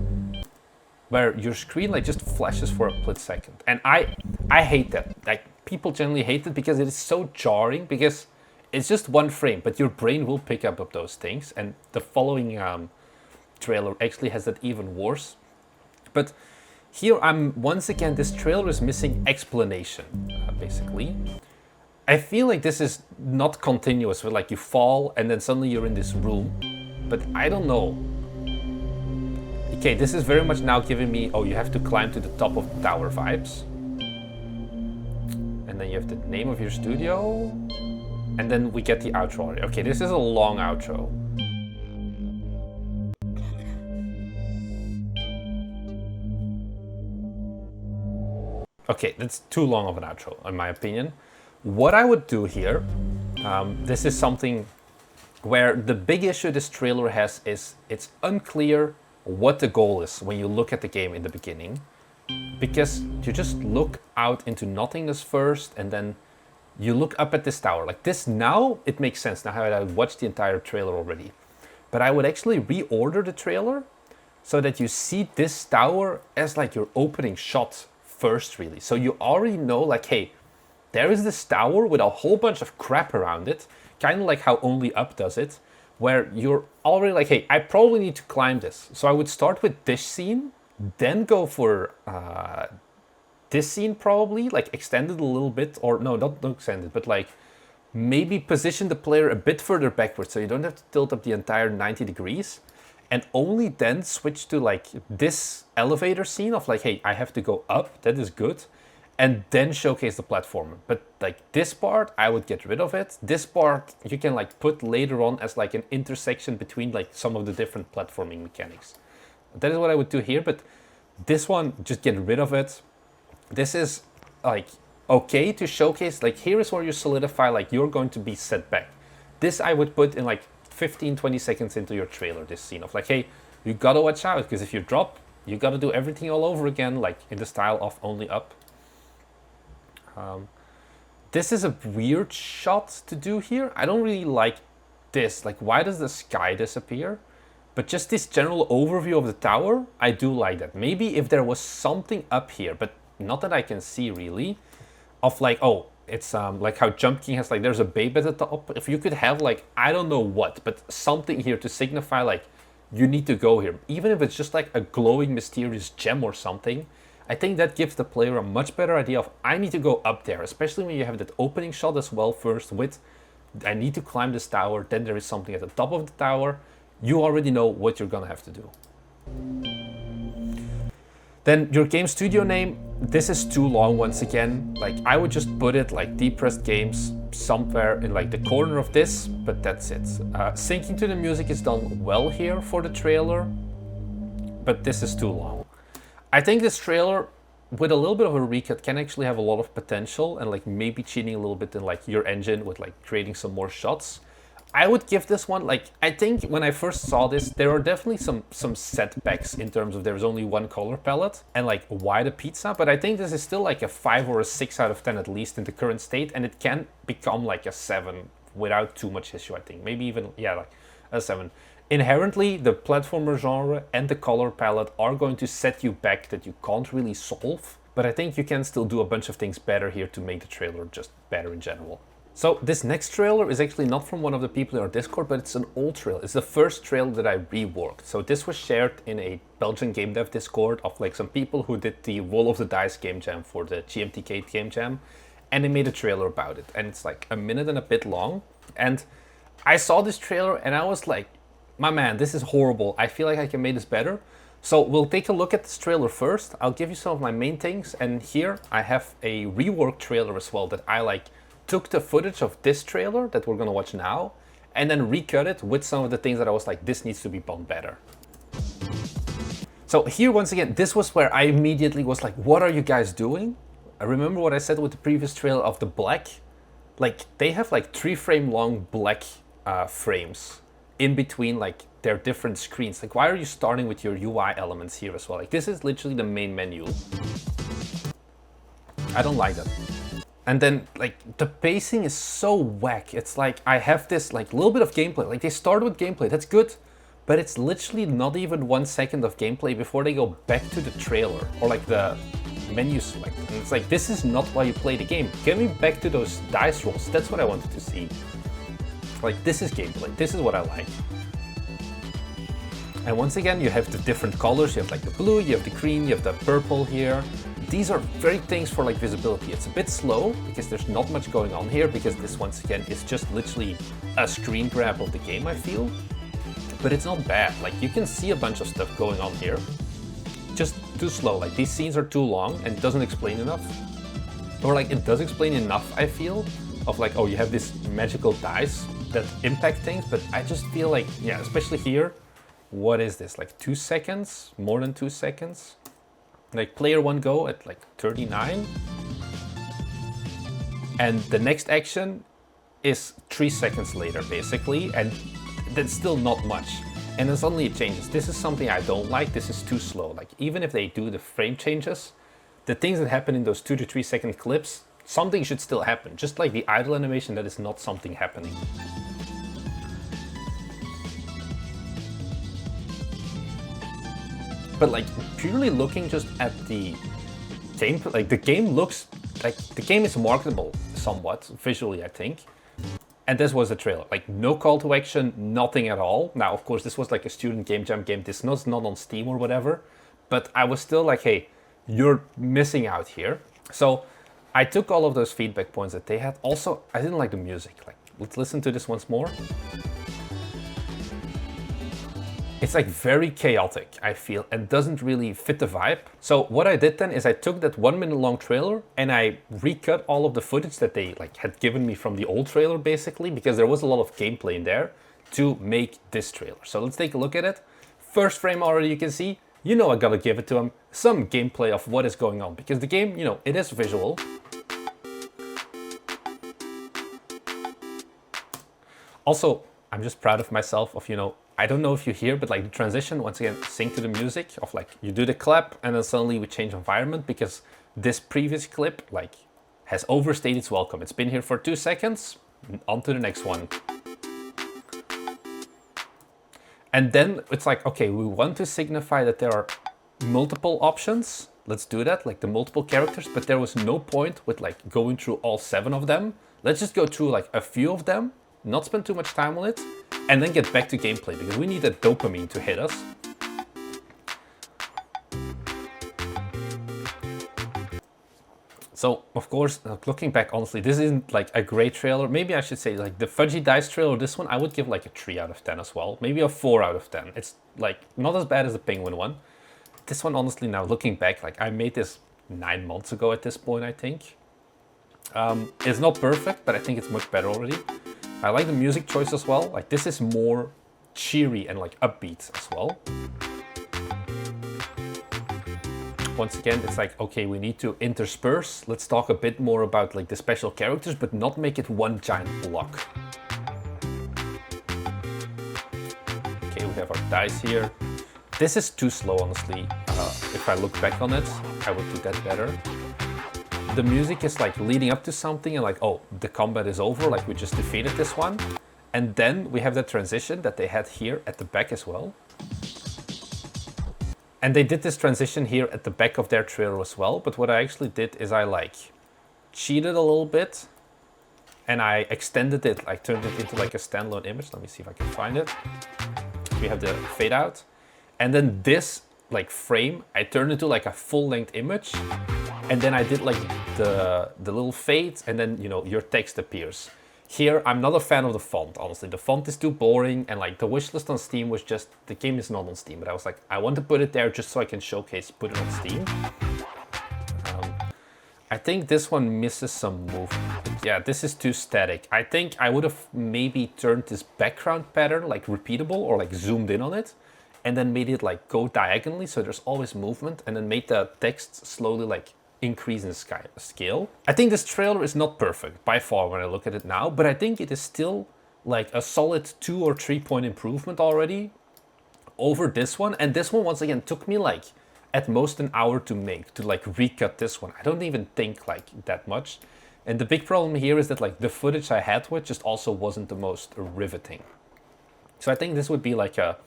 Where your screen like just flashes for a split second. And I hate that. Like, people generally hate it because it is so jarring, because it's just one frame, but your brain will pick up those things. And the following trailer actually has that even worse. But here once again, this trailer is missing explanation, basically. I feel like this is not continuous, where like you fall and then suddenly you're in this room. But I don't know. Okay, this is very much now giving me, oh, you have to climb to the top of the tower vibes. And then you have the name of your studio. And then we get the outro. Okay, this is a long outro. Okay, that's too long of an outro, in my opinion. What I would do here, this is something where the big issue this trailer has is it's unclear what the goal is when you look at the game in the beginning, because you just look out into nothingness first and then you look up at this tower. Like this now, it makes sense now how I watched the entire trailer already. But I would actually reorder the trailer so that you see this tower as like your opening shot first, really. So you already know like, hey, there is this tower with a whole bunch of crap around it, kind of like how Only Up does it, where you're already like, hey, I probably need to climb this. So I would start with this scene, then go for this scene probably, like extend it a little bit, or no, not extend it, but like maybe position the player a bit further backwards so you don't have to tilt up the entire 90 degrees, and only then switch to like this elevator scene of like, hey, I have to go up, that is good, and then showcase the platformer. But like this part, I would get rid of it. This part you can like put later on as like an intersection between like some of the different platforming mechanics. That is what I would do here, but this one, just get rid of it. This is like okay to showcase, like here is where you solidify like you're going to be set back. This I would put in like 15-20 seconds into your trailer, this scene of like, hey, you gotta watch out, because if you drop, you gotta do everything all over again, like in the style of Only Up. This is a weird shot to do here. I don't really like this. Like, why does the sky disappear? But just this general overview of the tower, I do like that. Maybe if there was something up here, but not that I can see really, of like, oh, it's like how Jump King has like, there's a babe at the top. If you could have like, I don't know what, but something here to signify like, you need to go here. Even if it's just like a glowing mysterious gem or something, I think that gives the player a much better idea of, I need to go up there, especially when you have that opening shot as well first with, I need to climb this tower, then there is something at the top of the tower. You already know what you're gonna have to do. Then your game studio name, this is too long once again. Like, I would just put it like Depressed Games somewhere in like the corner of this, but that's it. Syncing to the music is done well here for the trailer. but this is too long. I think this trailer, with a little bit of a recut, can actually have a lot of potential and like maybe cheating a little bit in like your engine with like creating some more shots. I would give this one, like, I think when I first saw this, there are definitely some setbacks in terms of there's only one color palette and like why the pizza, but I think this is still like a 5 or a 6 out of 10 at least in the current state, and it can become like a 7 without too much issue, I think. Maybe even, yeah, like a 7. Inherently, the platformer genre and the color palette are going to set you back that you can't really solve, but I think you can still do a bunch of things better here to make the trailer just better in general. So this next trailer is actually not from one of the people in our Discord, but it's an old trailer. It's the first trailer that I reworked. So this was shared in a Belgian game dev Discord of like some people who did the Roll of the Dice game jam for the GMTK game jam, and they made a trailer about it. And it's like a minute and a bit long. And I saw this trailer and I was like, my man, this is horrible. I feel like I can make this better. So we'll take a look at this trailer first. I'll give you some of my main things. And here I have a reworked trailer as well that I like took the footage of this trailer that we're gonna watch now and then recut it with some of the things that I was like, this needs to be done better. So here, once again, this was where I immediately was like, what are you guys doing? I remember what I said with the previous trailer of the black. Like, they have like 3-frame long black frames in between like their different screens. Like, why are you starting with your UI elements here as well? Like, this is literally the main menu. I don't like that. And then like the pacing is so whack. It's like I have this like little bit of gameplay. Like they start with gameplay, that's good, but it's literally not even 1 second of gameplay before they go back to the trailer or like the menu select. And it's like, this is not why you play the game. Get me back to those dice rolls. That's what I wanted to see. Like, this is gameplay. This is what I like. And once again, you have the different colors. You have like the blue, you have the green, you have the purple here. These are great things for like visibility. It's a bit slow because there's not much going on here, because this once again is just literally a screen grab of the game, I feel. But it's not bad. Like, you can see a bunch of stuff going on here. Just too slow. Like, these scenes are too long and it doesn't explain enough. Or like, it does explain enough, I feel, of like, oh, you have this magical dice that impact things, but I just feel like, yeah, especially here, what is this, like 2 seconds? More than 2 seconds? Like, player 1 go at like 39. And the next action is 3 seconds later, basically, and that's still not much. And then suddenly it changes. This is something I don't like. This is too slow. Like, even if they do the frame changes, the things that happen in those 2 to 3 second clips, something should still happen. Just like the idle animation, that is not something happening. But like, purely looking just at the game, like the game looks like the game is marketable somewhat visually, I think. And this was the trailer. Like, no call to action, nothing at all. Now, of course, this was like a student game jam game. This was not on Steam or whatever. But I was still like, hey, you're missing out here. So I took all of those feedback points that they had. Also, I didn't like the music. Like, let's listen to this once more. It's like very chaotic, I feel, and doesn't really fit the vibe. So what I did then is I took that 1 minute long trailer and I recut all of the footage that they like had given me from the old trailer, basically, because there was a lot of gameplay in there to make this trailer. So let's take a look at it. First frame already, you can see, you know, I gotta give it to them some gameplay of what is going on, because the game, you know, it is visual. Also, I'm just proud of myself of, you know, I don't know if you hear, but like the transition, once again, sync to the music of like, you do the clap and then suddenly we change environment, because this previous clip like has overstayed its welcome. It's been here for 2 seconds, on to the next one. And then it's like, okay, we want to signify that there are multiple options. Let's do that, like the multiple characters, but there was no point with like going through all 7 of them. Let's just go through like a few of them, not spend too much time on it, and then get back to gameplay, because we need that dopamine to hit us. So, of course, looking back, honestly, this isn't like a great trailer. Maybe I should say like the Fudgy Dice trailer, this one, I would give like a 3 out of 10 as well. Maybe a 4 out of 10. It's like not as bad as the Penguin one. This one, honestly, now looking back, like I made this 9 months ago at this point, I think. It's not perfect, but I think it's much better already. I like the music choice as well. Like, this is more cheery and like upbeat as well. once again, it's like, okay, we need to intersperse. Let's talk a bit more about like the special characters, but not make it one giant block. Okay, we have our dice here. This is too slow, honestly. If I look back on it, I would do that better. The music is like leading up to something and like, oh, the combat is over, like we just defeated this one. And then we have that transition that they had here at the back as well. And they did this transition here at the back of their trailer as well. But what I actually did is I like cheated a little bit and I extended it, like turned it into like a standalone image. Let me see if I can find it. We have the fade out. And then this like frame, I turned into like a full-length image. And then I did like the little fade and then, you know, your text appears. Here, I'm not a fan of the font, honestly. The font is too boring and like the wishlist on Steam was just, the game is not on Steam, but I was like, I want to put it there just so I can showcase, put it on Steam. I think this one misses some movement. Yeah, this is too static. I think I would have maybe turned this background pattern like repeatable or like zoomed in on it and then made it like go diagonally so there's always movement and then made the text slowly like increase in scale. I think this trailer is not perfect by far when I look at it now, but I think it is still like a solid 2 or 3 point improvement already over this one. And this one once again took me like at most an hour to make, to like recut this one. I don't even think like that much. And the big problem here is that like the footage I had with just also wasn't the most riveting. So I think this would be like a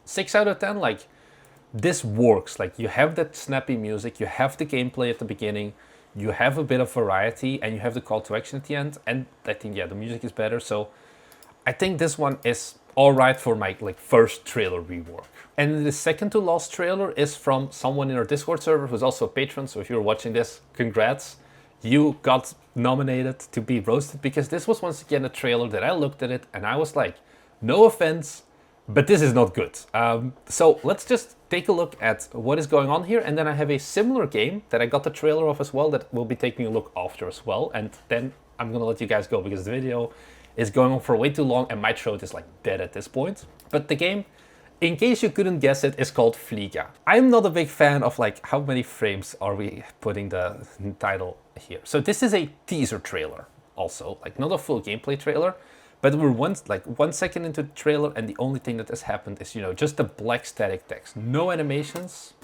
6 out of 10. Like this works, like you have that snappy music, you have the gameplay at the beginning, you have a bit of variety and you have the call to action at the end. And I think, yeah, the music is better. So I think this one is all right for my like first trailer rework. And the second to last trailer is from someone in our Discord server who's also a patron. So if you're watching this, congrats. You got nominated to be roasted because this was once again a trailer that I looked at it and I was like, no offense, but this is not good. So let's just take a look at what is going on here. And then I have a similar game that I got the trailer of as well that we'll be taking a look after as well. And then I'm gonna let you guys go because the video is going on for way too long and my throat is like dead at this point. But the game, in case you couldn't guess it, is called Flyga. I'm not a big fan of like how many frames are we putting the title here. So this is a teaser trailer also, like not a full gameplay trailer. But we're 1 second into the trailer and the only thing that has happened is, you know, just the black static text. No animations.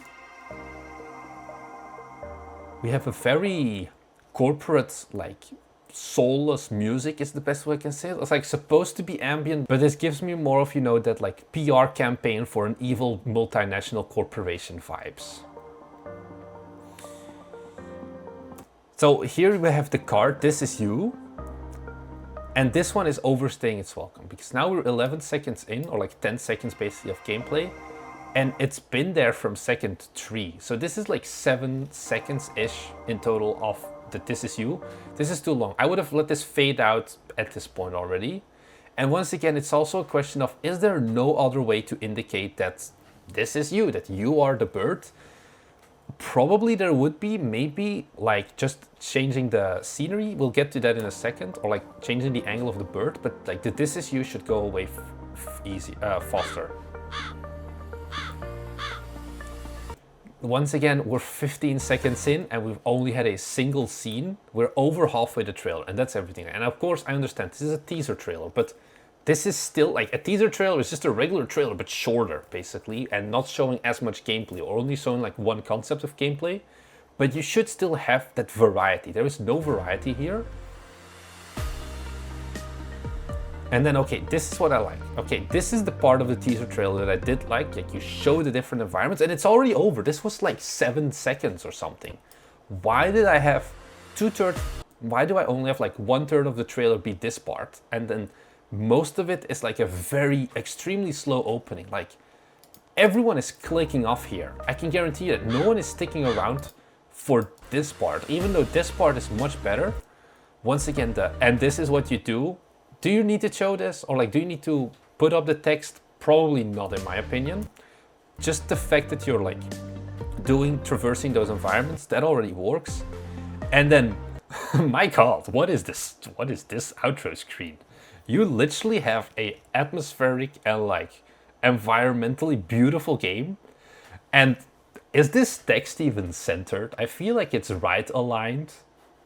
We have a very corporate, like, soulless music is the best way I can say it. It's like supposed to be ambient, but this gives me more of, you know, that like PR campaign for an evil multinational corporation vibes. So here we have the card, this is you. And this one is overstaying its welcome because now we're 11 seconds in, or like 10 seconds basically of gameplay, and it's been there from second 3. So this is like 7 seconds-ish in total of the This Is You. This is too long. I would have let this fade out at this point already. And once again, it's also a question of, is there no other way to indicate that this is you, that you are the bird? Probably there would be, maybe like just changing the scenery. We'll get to that in a second, or like changing the angle of the bird, but like the This Is You should go away faster. Once again, we're 15 seconds in and we've only had a single scene. We're over halfway the trailer and that's everything. And of course, I understand this is a teaser trailer, but this is still like a teaser trailer. It's just a regular trailer, but shorter basically, and not showing as much gameplay, or only showing like one concept of gameplay. But you should still have that variety. There is no variety here. And then, okay, this is what I like. Okay, this is the part of the teaser trailer that I did like you show the different environments, and it's already over. This was like 7 seconds or something. Why did I have why do I only have like 1/3 of the trailer be this part? And then most of it is like a very extremely slow opening. Like everyone is clicking off here. I can guarantee you that no one is sticking around for this part, even though this part is much better. Once again, and this is what you do. Do you need to show this? Or like, do you need to put up the text? Probably not, in my opinion. Just the fact that you're like traversing those environments, that already works. And then, my God, what is this? What is this outro screen? You literally have a atmospheric and like environmentally beautiful game, and Is this text even centered? I feel like it's right aligned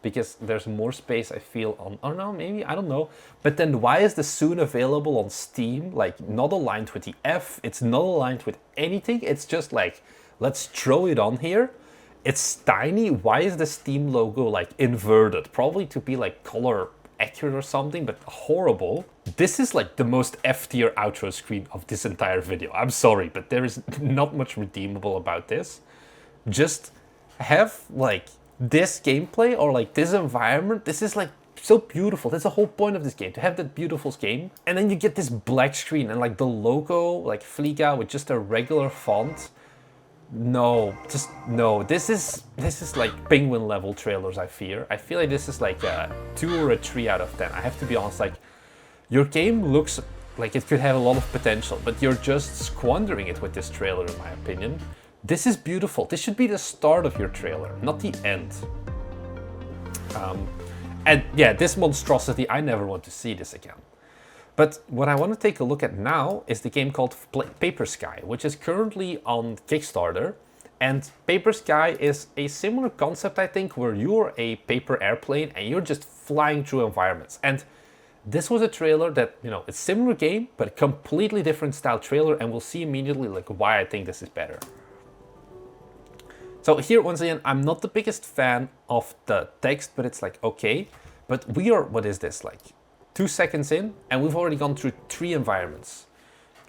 because there's more space I feel on, or no, maybe, I don't know. But then why is this soon available on Steam? Like not aligned with the F, it's not aligned with anything. It's just like, let's throw it on here. It's tiny. Why is the Steam logo like inverted? Probably to be like color accurate or something, but horrible. This is like the most F tier outro screen of this entire video. I'm sorry, but there is not much redeemable about this. Just have like this gameplay or like this environment. This is like so beautiful. That's the whole point of this game, to have that beautiful game. And then you get this black screen and like the logo, like Flyga with just a regular font. No, just no. This is like penguin level trailers, I fear. I feel like this is like a 2 or a 3 out of 10. I have to be honest, like your game looks like it could have a lot of potential, but you're just squandering it with this trailer in my opinion. This is beautiful. This should be the start of your trailer, not the end. And yeah, this monstrosity, I never want to see this again. But what I want to take a look at now is the game called Paper Sky, which is currently on Kickstarter. And Paper Sky is a similar concept, I think, where you're a paper airplane and you're just flying through environments. And this was a trailer that, you know, it's a similar game, but a completely different style trailer, and we'll see immediately like why I think this is better. So here, once again, I'm not the biggest fan of the text, but it's like, okay. But we are, what is this, like 2 seconds in, and we've already gone through 3 environments.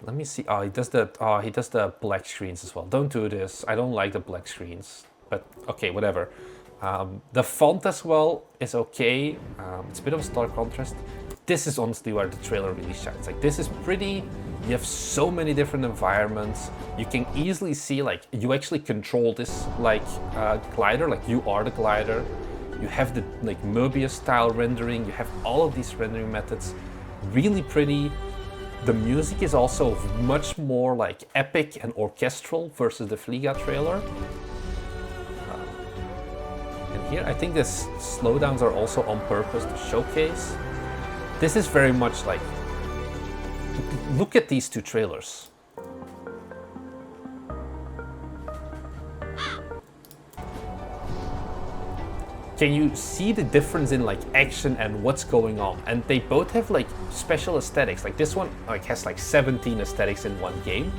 Let me see. Oh, he does the black screens as well. Don't do this. I don't like the black screens. But okay, whatever. The font as well is okay. It's a bit of a stark contrast. This is honestly where the trailer really shines. Like, this is pretty. You have so many different environments. You can easily see, like, you actually control this like glider. Like, you are the glider. You have the like Mobius style rendering. You have all of these rendering methods. Really pretty. The music is also much more like epic and orchestral versus the Flyga trailer. And here I think the slowdowns are also on purpose to showcase. This is very much like, look at these 2 trailers. Can you see the difference in like action and what's going on? And they both have like special aesthetics. Like this one like has like 17 aesthetics in one game,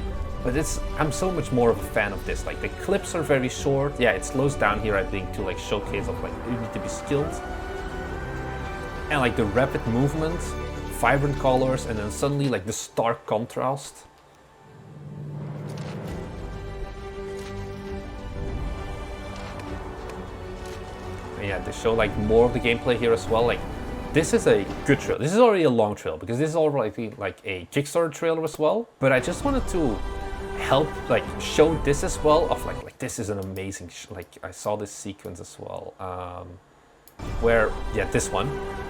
but I'm so much more of a fan of this. Like the clips are very short. Yeah, it slows down here I think to like showcase of like you need to be skilled. And like the rapid movement, vibrant colors, and then suddenly like the stark contrast. Yeah, they show like more of the gameplay here as well. Like this is a good trail. This is already a long trail because this is already like a Kickstarter trailer as well. But I just wanted to help like show this as well of like this is an amazing like I saw this sequence as well. Where this one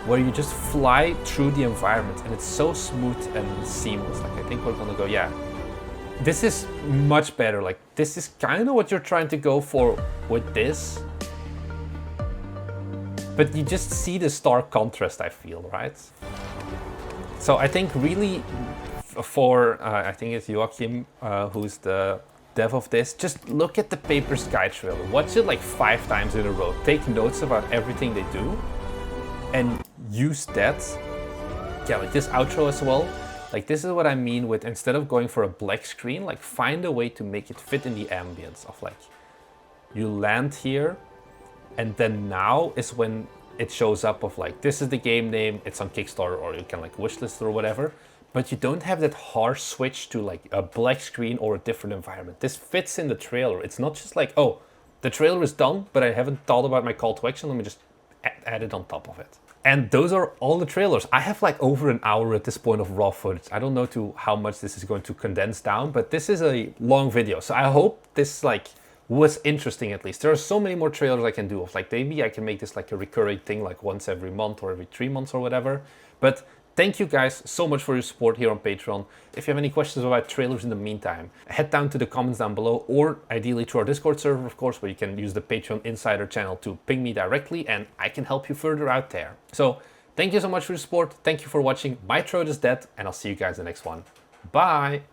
where you just fly through the environment and it's so smooth and seamless. Like I think we're gonna go, yeah. This is much better. Like this is kind of what you're trying to go for with this. But you just see the stark contrast, I feel, right? So I think really for, I think it's Joachim, who's the dev of this, just look at the Paper Sky trailer. Watch it like 5 times in a row. Take notes about everything they do and use that. Yeah, like this outro as well. Like this is what I mean with, instead of going for a black screen, like find a way to make it fit in the ambience of like, you land here, and then now is when it shows up of like, this is the game name, it's on Kickstarter, or you can like wishlist or whatever. But you don't have that harsh switch to like a black screen or a different environment. This fits in the trailer. It's not just like, oh, the trailer is done, but I haven't thought about my call to action. Let me just add it on top of it. And those are all the trailers. I have like over an hour at this point of raw footage. I don't know to how much this is going to condense down, but this is a long video. So I hope this like was interesting at least. There are so many more trailers I can do of like, maybe I can make this like a recurring thing like once every month or every 3 months or whatever. But thank you guys so much for your support here on Patreon. If you have any questions about trailers in the meantime, head down to the comments down below, or ideally to our Discord server, of course, where you can use the Patreon Insider channel to ping me directly and I can help you further out there. So thank you so much for your support. Thank you for watching. My throat is dead and I'll see you guys in the next one. Bye.